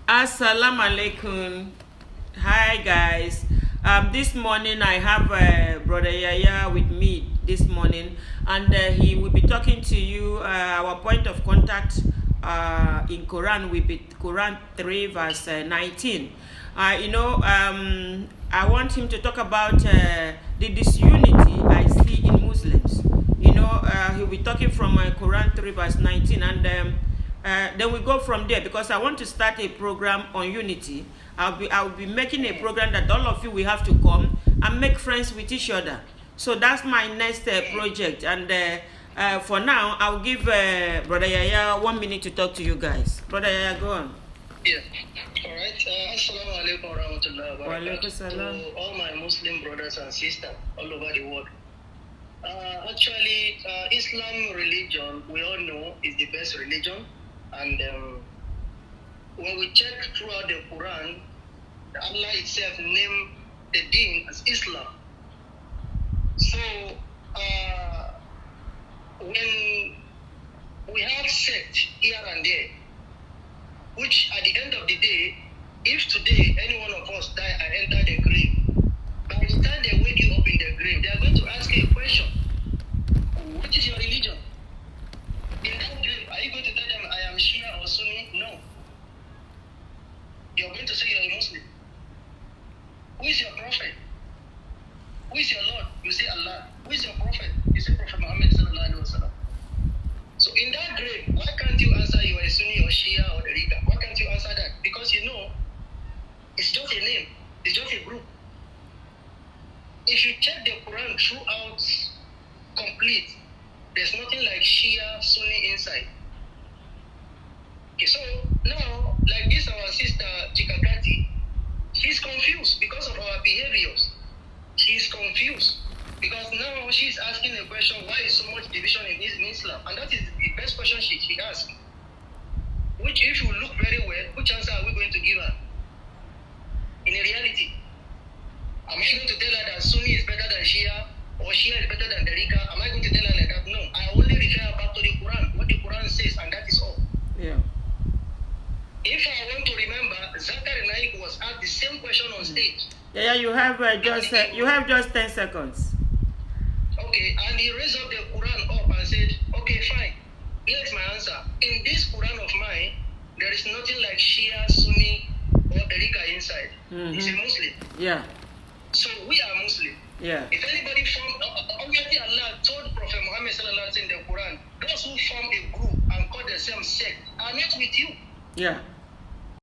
Assalamu alaikum. Hi guys. This morning I have Brother Yaya with me this morning, and he will be talking to you. Our point of contact in Quran will be Quran 3 verse 19. I want him to talk about the disunity I see in Muslims. He'll be talking from Quran 3 verse 19, and then we go from there because I want to start a program on unity. I'll be making a program that all of you will have to come and make friends with each other. So that's my next project. And for now, I'll give Brother Yaya 1 minute to talk to you guys. Brother Yaya, go on. Yeah. All right. Assalamu alaikum warahmatullahi wabarakatuh. To all my Muslim brothers and sisters all over the world. Actually, Islam religion, we all know, is the best religion. And when we check throughout the Quran, Allah itself named the deen as Islam. So, when we have sect here and there, which at the end of the day, if today any one of us die and enter the grave, by the time they wake you up in the grave, they are going to ask you a question. What is your religion? In that grave, are you going to tell them, I am Shia or Sunni? No. You're going to say you're a Muslim. Who is your prophet? Who is your Lord? You say Allah. Who is your prophet? You say Prophet Muhammad sallallahu alaihi wasallam. So in that grave, why can't you answer you are a Sunni or Shia or the Rika? Why can't you answer that? Because you know, it's just a name. It's just a group. If you check the Quran throughout complete, there's nothing like Shia, Sunni inside. Okay, so now, like this, our sister Chikakati, she's confused because of our behaviors. She's confused because now she's asking a question, why is so much division in Islam? And that is the best question she asked. Which, if you look very well, which answer are we going to give her? In reality, am I going to tell her that Sunni is better than Shia or Shia is better than the Rika? Am I going to tell her like that? No, I only refer her back to the Quran, what the Quran says, and that is all. Yeah. If I want to remember, Zakir Naik was asked the same question on stage. Yeah, you have just 10 seconds. Okay, and he raised up the Quran up and said, okay, fine, here's my answer. In this Quran of mine, there is nothing like Shia, Sunni, or Erika inside. He's a Muslim. Yeah. So we are Muslim. Yeah. If anybody formed, obviously Allah told Prophet Muhammad sallallahu alaihi wasallam in the Quran, those who form a group and call themselves sect are not with you. Yeah.